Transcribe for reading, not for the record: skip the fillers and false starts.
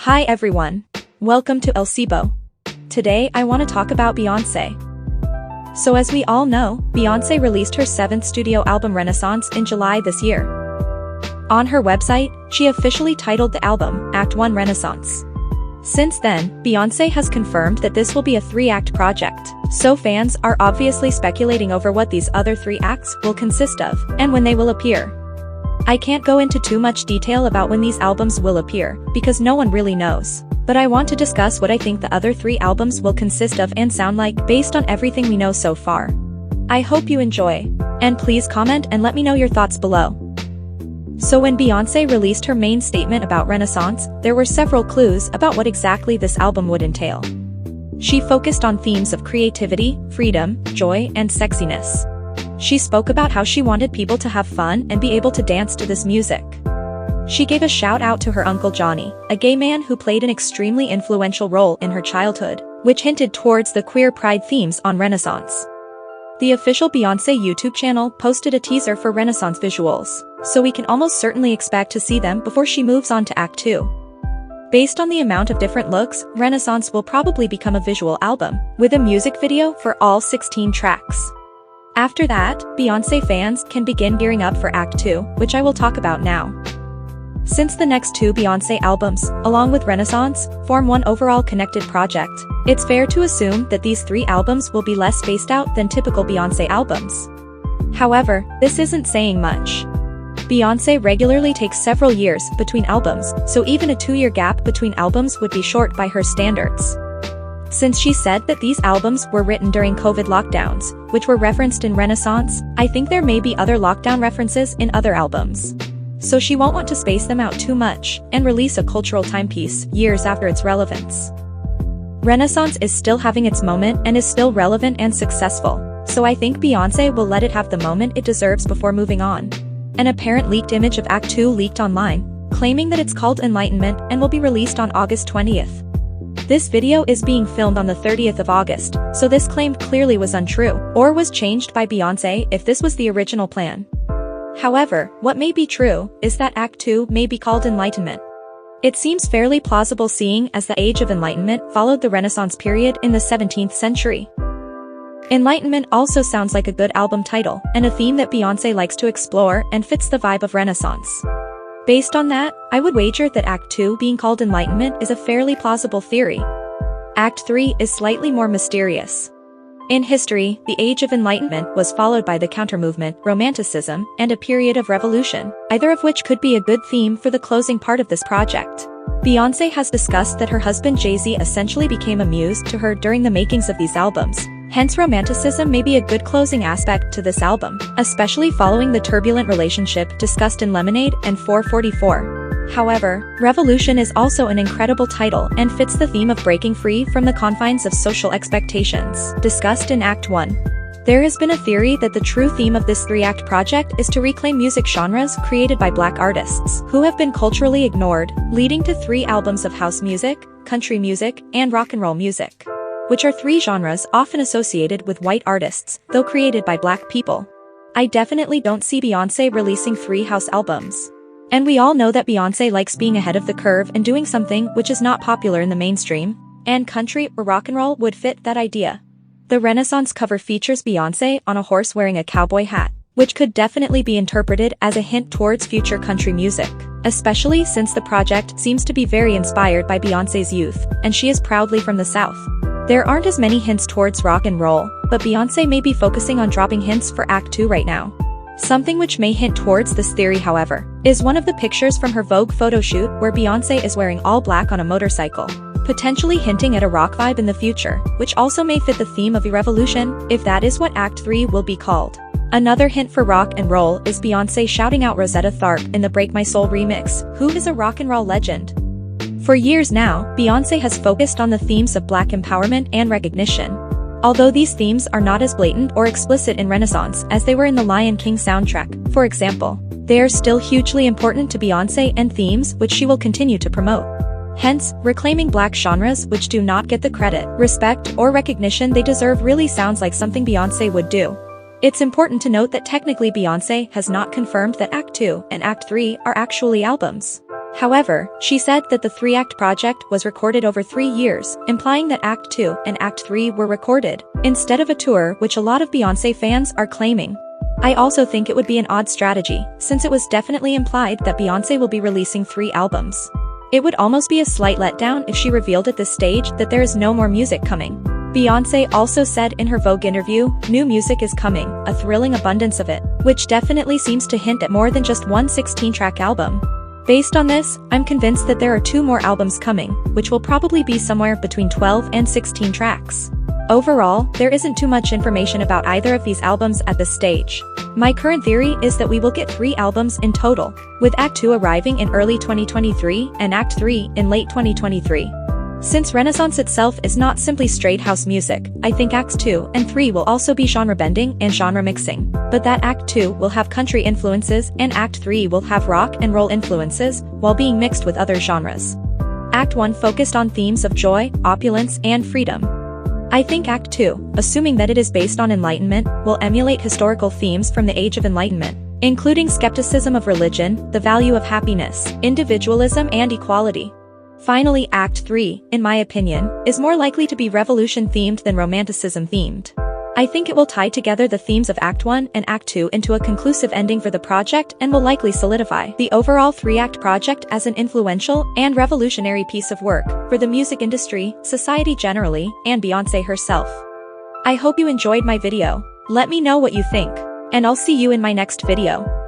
Hi everyone. Welcome to elsiebo. Today I want to talk about Beyonce. So as we all know, Beyonce released her 7th studio album Renaissance in July this year. On her website, she officially titled the album Act 1 Renaissance. Since then, Beyonce has confirmed that this will be a 3-act project, so fans are obviously speculating over what these other 3 acts will consist of, and when they will appear. I can't go into too much detail about when these albums will appear, because no one really knows. But I want to discuss what I think the other 3 albums will consist of and sound like based on everything we know so far. I hope you enjoy. And please comment and let me know your thoughts below. So when Beyonce released her main statement about Renaissance, there were several clues about what exactly this album would entail. She focused on themes of creativity, freedom, joy, and sexiness. She spoke about how she wanted people to have fun and be able to dance to this music. She gave a shout out to her uncle Johnny, a gay man who played an extremely influential role in her childhood, which hinted towards the queer pride themes on Renaissance. The official Beyonce YouTube channel posted a teaser for Renaissance visuals, so we can almost certainly expect to see them before she moves on to Act 2. Based on the amount of different looks, Renaissance will probably become a visual album, with a music video for all 16 tracks. After that, Beyonce fans can begin gearing up for Act 2, which I will talk about now. Since the next 2 Beyonce albums, along with Renaissance, form one overall connected project, it's fair to assume that these 3 albums will be less spaced out than typical Beyonce albums. However, this isn't saying much. Beyonce regularly takes several years between albums, so even a 2-year gap between albums would be short by her standards. Since she said that these albums were written during COVID lockdowns, which were referenced in Renaissance, I think there may be other lockdown references in other albums. So she won't want to space them out too much, and release a cultural timepiece years after its relevance. Renaissance is still having its moment and is still relevant and successful, so I think Beyonce will let it have the moment it deserves before moving on. An apparent leaked image of Act 2 leaked online, claiming that it's called Enlightenment and will be released on August 20th. This video is being filmed on the 30th of August, so this claim clearly was untrue, or was changed by Beyonce if this was the original plan. However, what may be true is that Act 2 may be called Enlightenment. It seems fairly plausible seeing as the Age of Enlightenment followed the Renaissance period in the 17th century. Enlightenment also sounds like a good album title, and a theme that Beyonce likes to explore and fits the vibe of Renaissance. Based on that, I would wager that Act 2 being called Enlightenment is a fairly plausible theory. Act 3 is slightly more mysterious. In history, the Age of Enlightenment was followed by the counter-movement, Romanticism, and a period of revolution, either of which could be a good theme for the closing part of this project. Beyonce has discussed that her husband Jay-Z essentially became a muse to her during the makings of these albums. Hence Romanticism may be a good closing aspect to this album, especially following the turbulent relationship discussed in Lemonade and 444. However, Revolution is also an incredible title and fits the theme of breaking free from the confines of social expectations, discussed in Act 1. There has been a theory that the true theme of this 3-act project is to reclaim music genres created by Black artists, who have been culturally ignored, leading to 3 albums of house music, country music, and rock and roll music, which are 3 genres often associated with white artists, though created by Black people. I definitely don't see Beyonce releasing 3 house albums. And we all know that Beyonce likes being ahead of the curve and doing something which is not popular in the mainstream, and country or rock and roll would fit that idea. The Renaissance cover features Beyonce on a horse wearing a cowboy hat, which could definitely be interpreted as a hint towards future country music, especially since the project seems to be very inspired by Beyonce's youth, and she is proudly from the South. There aren't as many hints towards rock and roll, but Beyonce may be focusing on dropping hints for Act 2 right now. Something which may hint towards this theory, however, is one of the pictures from her Vogue photo shoot where Beyonce is wearing all black on a motorcycle, potentially hinting at a rock vibe in the future, which also may fit the theme of Revolution, if that is what Act 3 will be called. Another hint for rock and roll is Beyonce shouting out Rosetta Tharpe in the Break My Soul remix, who is a rock and roll legend. For years now, Beyonce has focused on the themes of Black empowerment and recognition. Although these themes are not as blatant or explicit in Renaissance as they were in the Lion King soundtrack, for example, they are still hugely important to Beyonce and themes which she will continue to promote. Hence, reclaiming Black genres which do not get the credit, respect, or recognition they deserve really sounds like something Beyonce would do. It's important to note that technically Beyonce has not confirmed that Act 2 and Act 3 are actually albums. However, she said that the 3-act project was recorded over 3 years, implying that Act 2 and Act 3 were recorded, instead of a tour, which a lot of Beyonce fans are claiming. I also think it would be an odd strategy, since it was definitely implied that Beyonce will be releasing 3 albums. It would almost be a slight letdown if she revealed at this stage that there is no more music coming. Beyonce also said in her Vogue interview, "New music is coming, a thrilling abundance of it," which definitely seems to hint at more than just one 16-track album. Based on this, I'm convinced that there are 2 more albums coming, which will probably be somewhere between 12 and 16 tracks. Overall, there isn't too much information about either of these albums at this stage. My current theory is that we will get 3 albums in total, with Act 2 arriving in early 2023 and Act 3 in late 2023. Since Renaissance itself is not simply straight house music, I think Acts 2 and 3 will also be genre bending and genre mixing, but that Act 2 will have country influences and Act 3 will have rock and roll influences, while being mixed with other genres. Act 1 focused on themes of joy, opulence, and freedom. I think Act 2, assuming that it is based on enlightenment, will emulate historical themes from the Age of Enlightenment, including skepticism of religion, the value of happiness, individualism, and equality. Finally, Act 3, in my opinion, is more likely to be revolution-themed than romanticism-themed. I think it will tie together the themes of Act 1 and Act 2 into a conclusive ending for the project and will likely solidify the overall 3-act project as an influential and revolutionary piece of work for the music industry, society generally, and Beyonce herself. I hope you enjoyed my video. Let me know what you think, and I'll see you in my next video.